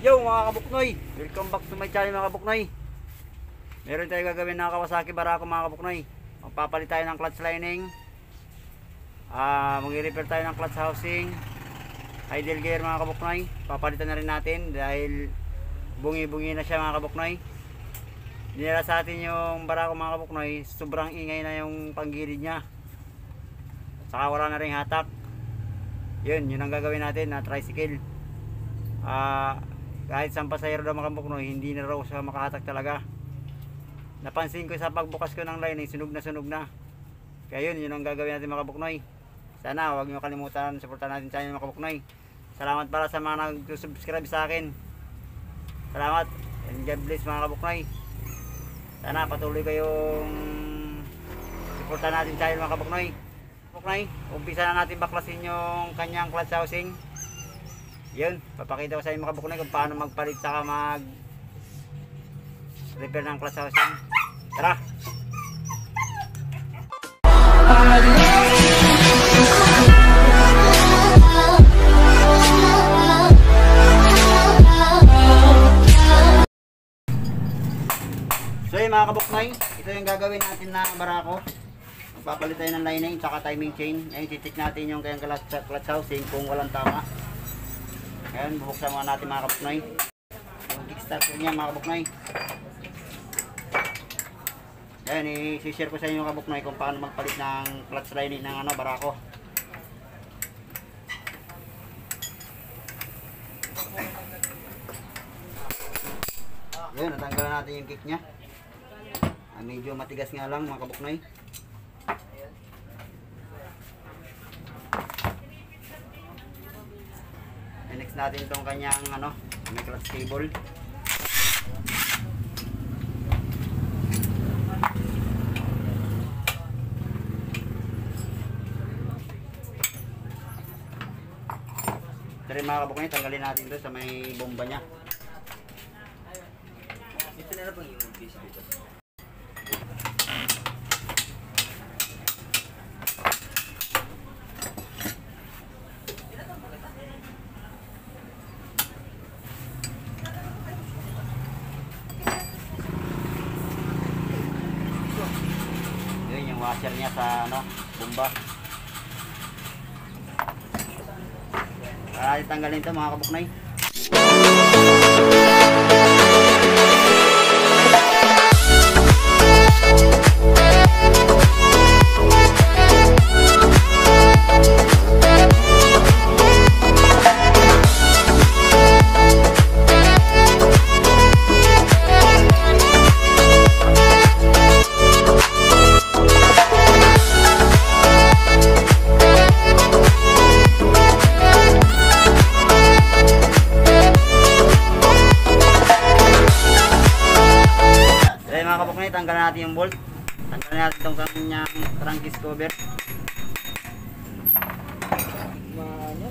Yo mga kabuknoy, welcome back to my channel mga kabuknoy. Meron tayo gagawin na Kawasaki Barako mga kabuknoy. Magpapalit tayo ng clutch lining, mag-repair tayo ng clutch housing, idle gear mga kabuknoy. Papalitan na rin natin dahil bungi-bungi na siya mga kabuknoy. Dinala sa atin yung Barako mga kabuknoy, sobrang ingay na yung panggilid niya, saka wala na rin hatak. Yun ang gagawin natin na tricycle. Kahit sa pasahero daw mga kabuknoy, hindi na raw siya makahatak talaga. Napansin ko sa pagbukas ko ng lining, sunog na. Kaya yun ang gagawin natin mga kabuknoy. Sana huwag nyo kalimutan, supportan natin channel mga kabuknoy. Salamat para sa mga nag-subscribe sa akin. Salamat and God bless mga kabuknoy. Sana patuloy kayong supportan natin channel mga kabuknoy. Kabuknoy, umpisa na natin baklasin yung kanyang clutch housing. Yun, papakita ko sa inyo mga kabuknoy kung paano magpalit saka mag repair ng clutch housing. Tara! So yun mga kabuknoy, ito yung gagawin natin na Barako. Magpapalit tayo ng lining saka timing chain. Ngayon titik natin yung kayang clutch housing kung walang tama. Ngayon, bubuksan muna natin mga kabuknoy yung kickstarter niya mga kabuknoy. Ngayon, i-share ko sa inyo mga kabuknoy kung paano magpalit ng clutch lining ng Barako. Ngayon, natanggalan natin yung kick niya. Medyo matigas nga lang mga kabuknoy. Next natin itong kanyang may clutch cable. Ito rin mga kabuknoy, tanggalin natin ito sa may bomba nya. Ito na pang yung piece dito. Washer niya sa bomba. Para tanggalin ito mga kabuknoy. Tanggalin natin yung bolt. Tanggalin natin itong kanyang crankcase cover.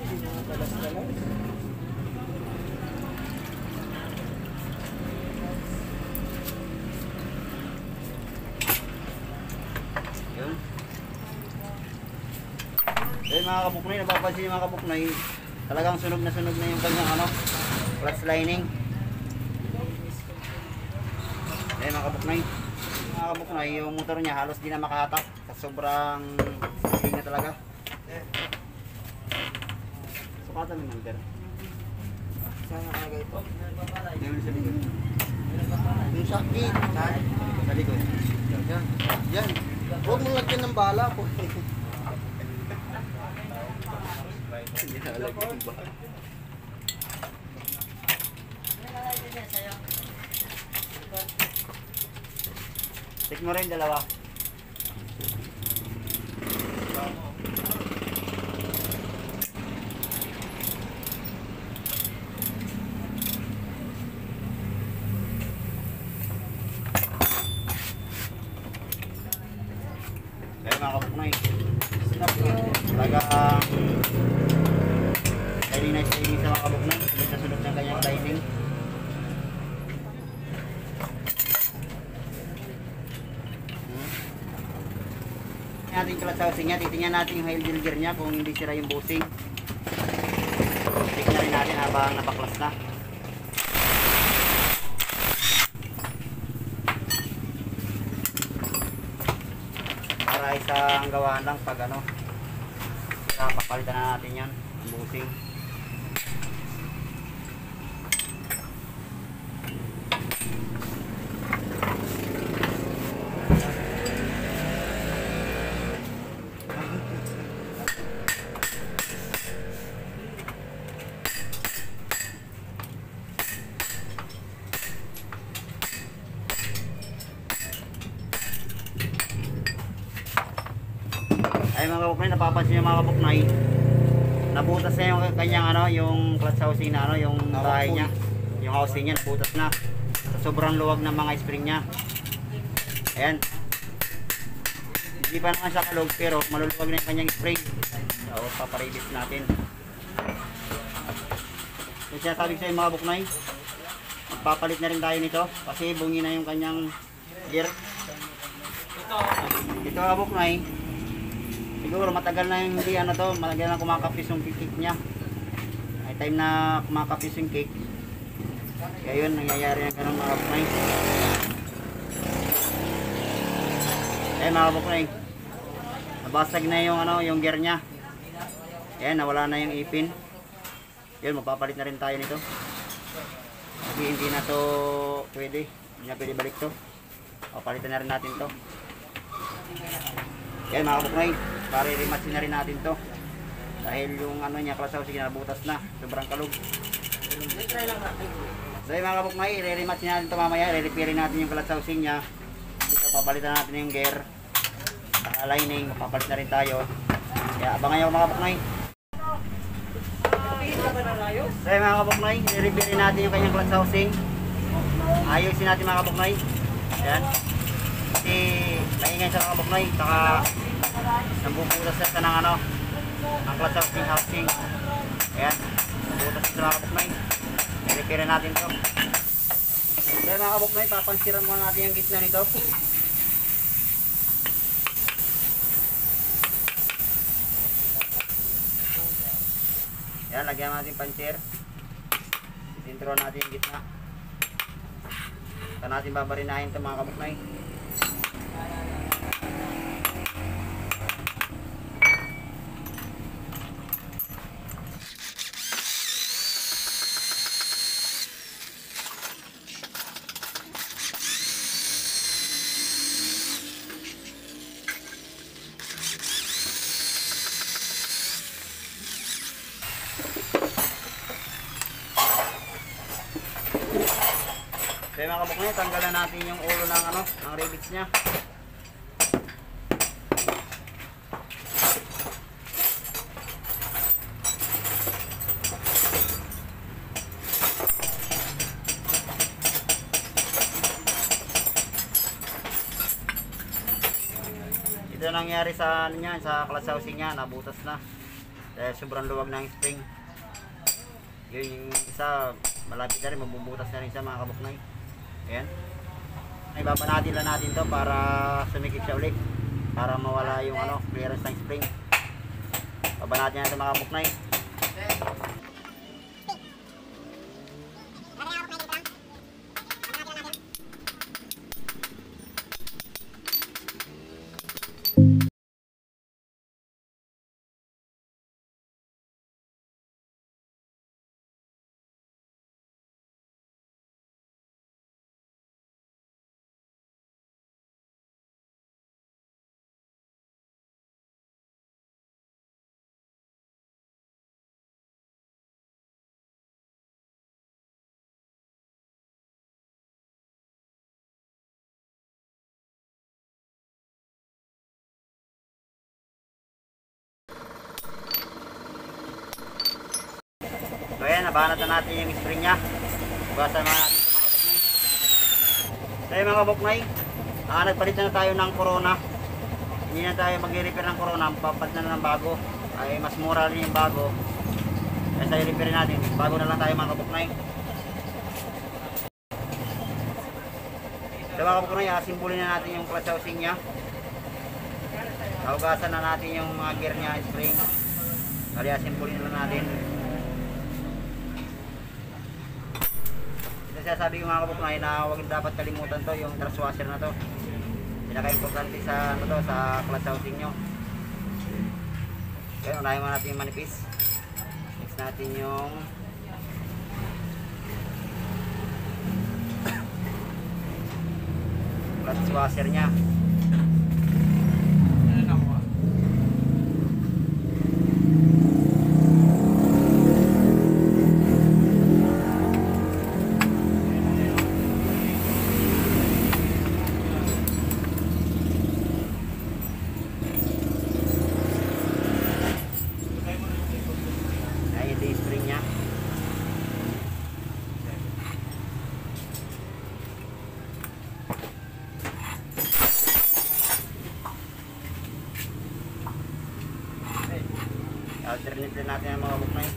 Hindi na talas-talas. Yun. Dahil mga kabuknoy, napapansin yung mga kabuknoy, talagang sunog na yung kanyang clutch lining. Dahil mga kabuknoy, yung motor niya halos di na makahatak sa sobrang sipig na talaga. Sukatan yung number. Saan nakalagay ito? Yung sa likod. Yung sakit. Sa likod. Yan. Huwag mong lagyan ng bala po. Hindi na lagyan ng bala. Check mo rin dalawa. Kaya mga kabuknoy, talagang very nice sa mga kabuknoy. Sunod ng kanyang lighting. Natin clutch housing niya, titingnan natin yung idle gear niya kung hindi sira yung bushing. Check na rin natin habang napaklas na. para isang gawaan lang pag ano. Kaya papalitan na natin yan, busing. Ay mga kabuknay, napapansin niyo mga kabuknay, nabutas na yung kanyang ano, yung clutch housing na ano, yung bahay niya, yung housing niya nabutas na sa sobrang luwag ng mga spring niya. Ayan, hindi pa naman siya kalog pero maluluwag na yung kanyang spring. So paparibis natin. Kasi sinasabi ko sa mga kabuknay, magpapalit na rin tayo nito kasi bungi na yung kanyang gear. Ito mga kabuknay, siguro matagal na yung hindi ano to, matagal na kumakapis yung kick niya. May time na kumakapis yung kick. Kaya yun, nangyayari ng ganun mga kabuknay. Eh mga kabuknay, nabasag na yung ano, yung gear niya. Ayan, nawala na yung ipin. Yun, magpapalit na rin tayo nito. Kasi hindi na to pwede. Hindi na pwede balik to. Papalitan na rin natin to. Yan mga kabuknay, para i-rematch na rin natin to dahil yung ano niya, clutch housing nabutas na, sobrang kalog. So yung mga kabuknay, i-rematch natin to mamaya, i-repair natin yung clutch housing niya. Ito, papalitan natin yung gear, lining, papalit na rin tayo. Kaya abangan nyo mga kabuknay. So yung mga kabuknay, i-repair natin yung kanyang clutch housing. Ayusin natin mga kabuknay. Yan. Kasi maingay sa mga kabuknay, saka nabubutas na ng ano, ang clutch housing. Ayan, nabubutas na sa mga kabuknay. I-repair natin to. So mga kabuknay, papansiran muna natin yung gitna nito. Ayan, lagyan natin pansir. Itintro natin yung gitna. Saka natin babarinahin ito mga kabuknay. Kaya mga kabuknay, tanggalan natin yung ulo ng ano, ng rivets niya. Ito nangyari sa ano niya, sa clutch housing niya, nabutas na. Dahil sobrang luwag ng spring. Yun yung isa, malapit na rin, mabubutas na rin sa mga kabuknay. Ayan. Ibabanatin lang natin to para sumikip siya ulit. Para mawala yung ano, clearance ng spring. Babanatin natin mga kabuknay. So ayan, nabanat na natin yung spring nya. Bukasan naman natin ito mga kabuknay. So ayan mga kabuknay, nagpalit na tayo ng Corona. Hindi na tayo mag-repair ng Corona, papalit na ng bago. Ay mas mura rin yung bago. Kaya sa i-repair natin, bago na lang tayo mga kabuknay. So mga kabuknay, asimbulin na natin yung clutch housing nya. Hugasan na natin yung mga gear nya, spring. Kali asimbulin na natin. Kaya sabi ko mga kabuknay na huwag dapat kalimutan to, yung thrust washer na to. Pinaka-importante sa ano to, sa clutch housing nyo. Okay, unahin mo natin yung manipis. Next natin yung clutch washer nya. Alternate din natin ang mga buknay.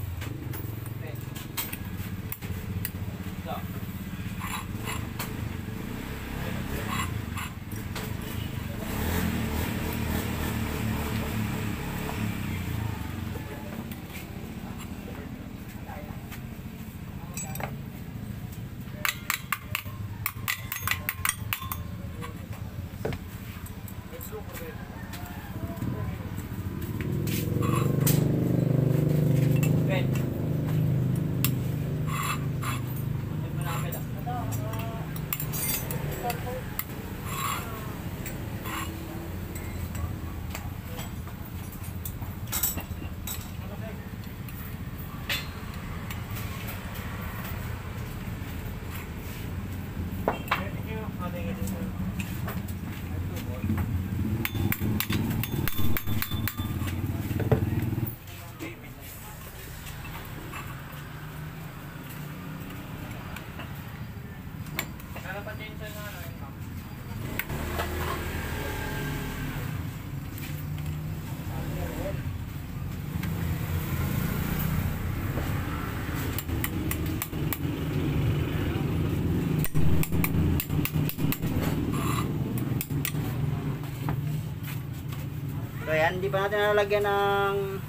So yan, hindi pa natin nalalagyan ng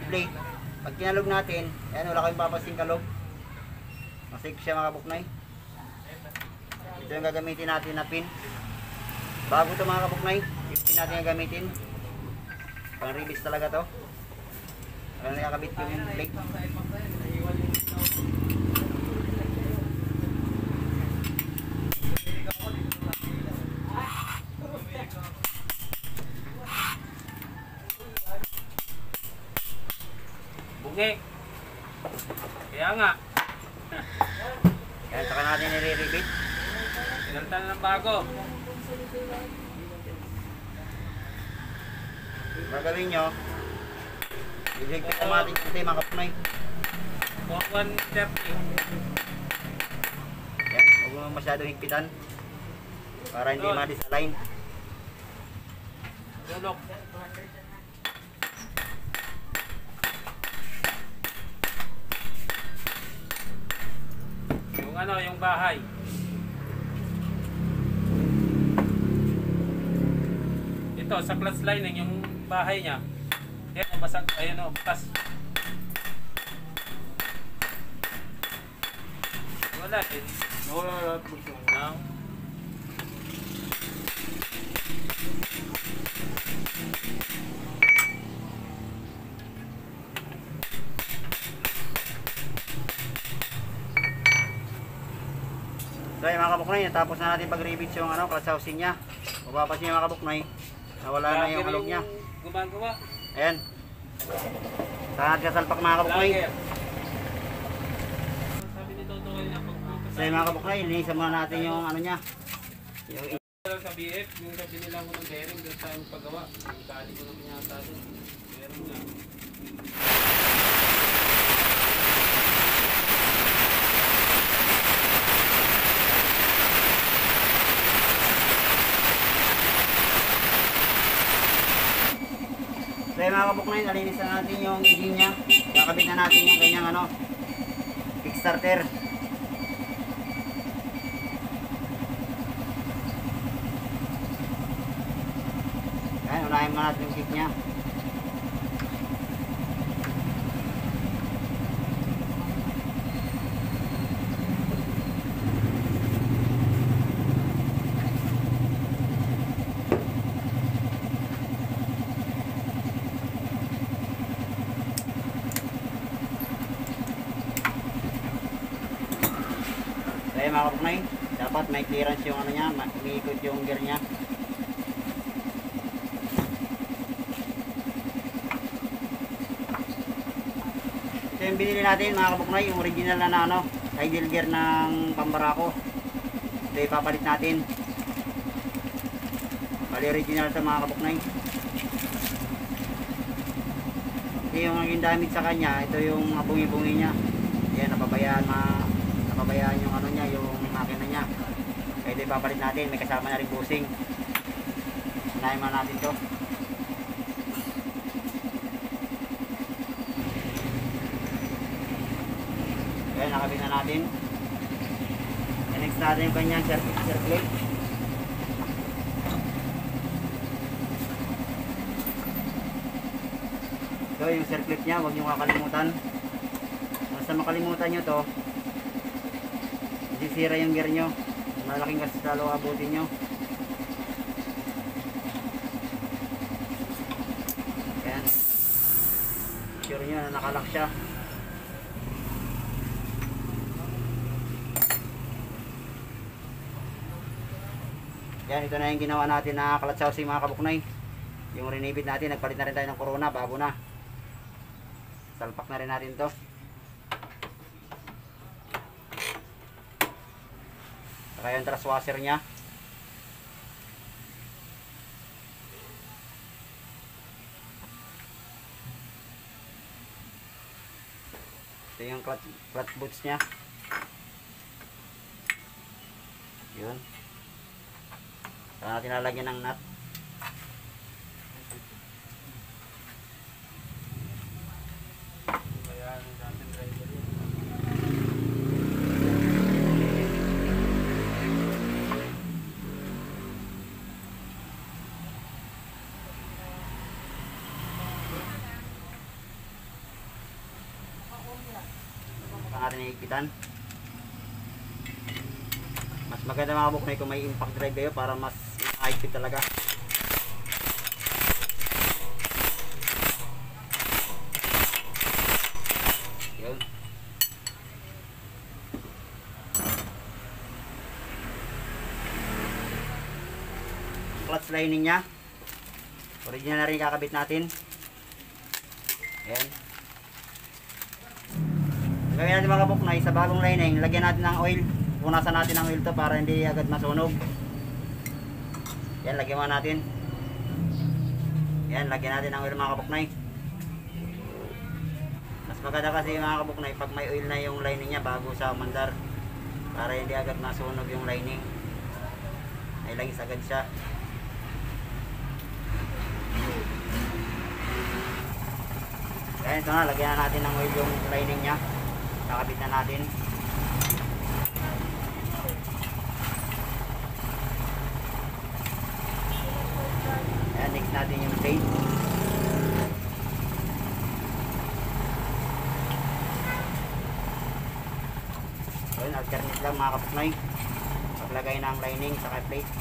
plate. Pag kinalog natin, yan, wala kayong papasing kalog. Masik siya mga kabuknay. Ito yung gagamitin natin na pin. Bago ito mga kabuknay, 15 natin yung gamitin. Pang release talaga to. Para nakakabit yung plate. Bungi. Kaya nga. Yan, saka natin nire-repeat. Pinalitan ng bago. Gagawin nyo, i-higpit ang ating puti mga kapnay. 130. Yan, huwag mo masyadong higpitan para hindi ma-disalign. Dulok. Yung ano, yung bahay. Ito, sa clutch lining, yung bahay niya. Ayan, basag, ayun o, bukas. Wala din. Wala. No? So yung mga kabuknoy, natapos na natin pag-repeat yung ano, clutch housing nya. Mapapansin yung mga kabuknoy, nawala na yung halog nya. Gumagawa. Ayan. Saan natin kasalpak mga kabuknoy. Lager. Sabi ni Toto kanina, So yung mga kabuknoy, linisan muna natin yung ano nya. Yung sa BF, yung sabi nila ko ng bearing doon sa aming paggawa. Yung kali ko na pinata doon. Bearing na. So yung mga kabuknoy, nalinisan natin yung engine nya. Kakabit na natin yung kanyang ano, kickstarter. Ayan, unahin mo natin yung kick nya. Kaya mga kabuknoy, dapat may clearance yung ano niya, umiikot yung gear niya. Ito yung binili natin mga kabuknoy, yung original na ano, idle gear ng Pambarako. Ito ipapalit natin. Bali original ito mga kabuknoy. Ito yung naging damage sa kanya, ito yung mga bungi-bungi niya. Yan, napabayaan yung ano niya, yung makina niya. Kaya ito ipapalit natin, may kasama na rin busing. Unahin muna natin ito. Kaya nakabit na natin. Next natin yung kanyang circlate. Ito yung circlate niya, huwag nyo kakalimutan. Basta makalimutan nyo to, sisira yung gear nyo. Malaking gastos lalo abutin nyo. Ayan, sure nyo na nakalock siya. Yan, ito na yung ginawa natin na clutch housing mga kabuknoy. Yung rinibid natin, nagpalit na rin tayo ng Corona, bago na. Salpak na rin natin to. Saka yung thrust washer nya. Ito yung clutch boots nya. Yun. Saka natin lalagyan ng nut. Natin iikitan. Mas maganda mga kabuknoy kung may impact drive kayo para mas high-fit talaga. Yun. Clutch lining nya, original na rin kakabit natin. Ayan. Gawin natin mga kabuknoy, sa bagong lining, lagyan natin ng oil. Punasan natin ng oil to para hindi agad masunog. Yan, lagyan mo natin. Yan, lagyan natin ng oil mga kabuknoy. Mas maganda kasi mga kabuknoy pag may oil na yung lining niya bago sa mandar, para hindi agad masunog yung lining. Ay lagis agad siya. Yan, ito na, lagyan na natin ng oil yung lining niya. Nakabit na natin. Ayan, next natin yung plate. Ayan, alternate lang mga kabuknoy. Paglagay ng lining sa plate.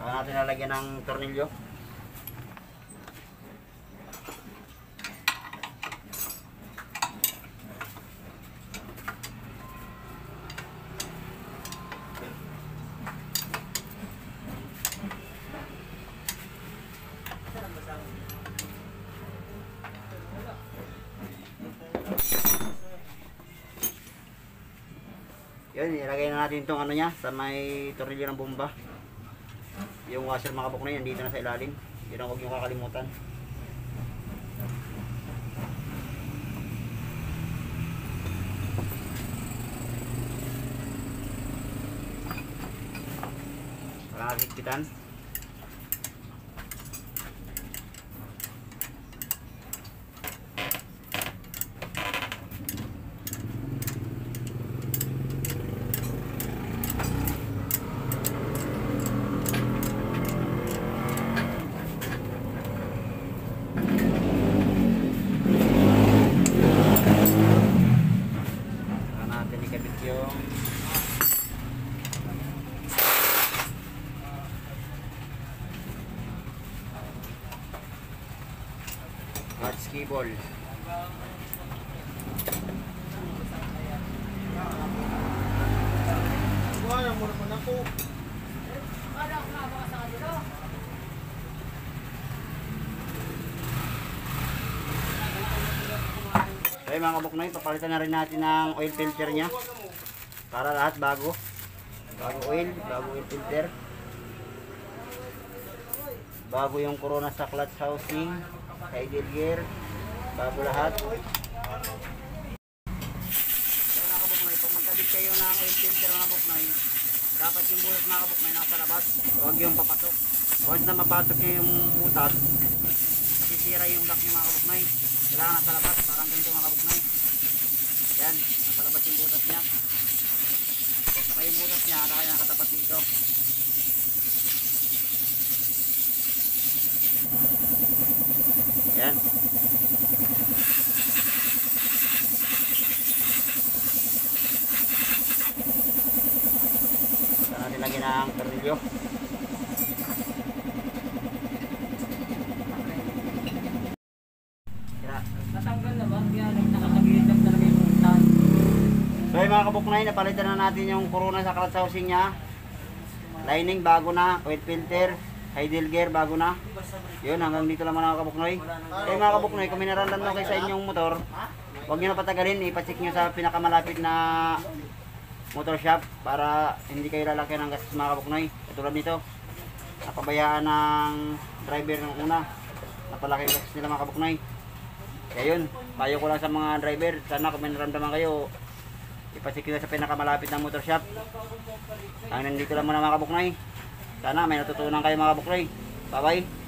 Saka natin lalagyan ng tornilyo. Yun, ilagay na natin itong ano niya sa may tornilyo ng bomba. Yung washer mga kabuknoy, nandito na sa ilalim. Yun ang huwag nyo kakalimutan. Para natin higpitan. Yung clutch cable. Wala mo naman ako. Okay mga kabuknoy, papalitan na rin natin ng oil filter nya. Para lahat bago. Bago oil filter. Bago yung corona sa clutch housing, idle gear, bago lahat. Okay mga kabuknoy, pag magkabit kayo ng oil filter mga kabuknoy, dapat yung butas mga kabuknoy nasa labas, huwag yung papasok. Once na mapasok nyo yung butas, nasisira yung lock nyo mga kabuknoy. Kailangan nasa labas, parang ganito mga kabuknoy. Yan, nasa labas yung butas nya. Saka yung butas niya, kaya nakatapat dito. Yan. Saka natin lagyan ng tornilyo. Natanggal na ba? Kaya nakakagilid lang talaga yung puntahan. So yung mga kabuknoy, napalitan na natin yung corona sa clutch housing niya. Lining bago na, oil filter, idle gear bago na. Yun, hanggang dito lang mga kabuknoy. So mga kabuknoy, kung may nararamdaman kayo sa inyong motor, huwag nyo na patagalin, ipacheck nyo sa pinakamalapit na motor shop para hindi kayo lalakyan ng gastos mga kabuknoy. Katulad nito, napabayaan ng driver ng una, napalaki yung gastos nila mga kabuknoy. Kaya yun, payo ko lang sa mga driver, sana kung may nararamdaman kayo, ipacheck nyo sa pinakamalapit na motor shop. Ang nandito lang muna mga kabuknoy. Sana may natutunan kayo mga kabuknoy. Bye bye.